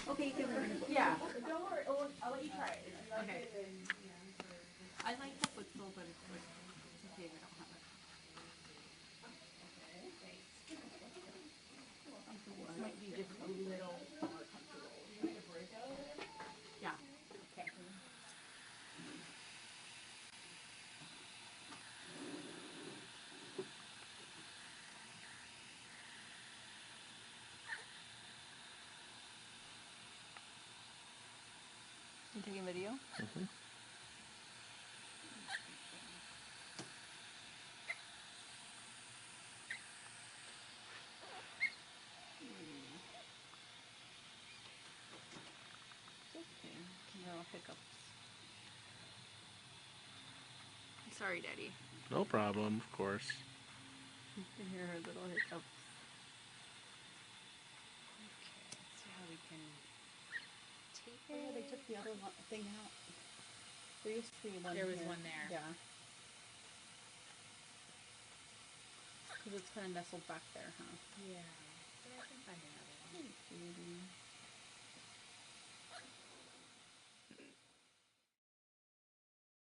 Okay, you can. Yeah. Don't worry. I'll let you try it. If you like Okay. it, then I like the footstool, but it's like it's okay if I don't have it. This might be just a little more comfortable. you need a break out of it. Yeah. Okay. You taking video? Mm-hmm. It's okay. No hiccups. Sorry, Daddy. No problem, of course. You can hear her little hiccups. Okay, let's see how we can tape Oh yeah, they it. took the other thing out. There used to be one There was here. one there. Yeah. Because it's kind of nestled back there, huh? Yeah, but I can find another one. Hey, sweetie.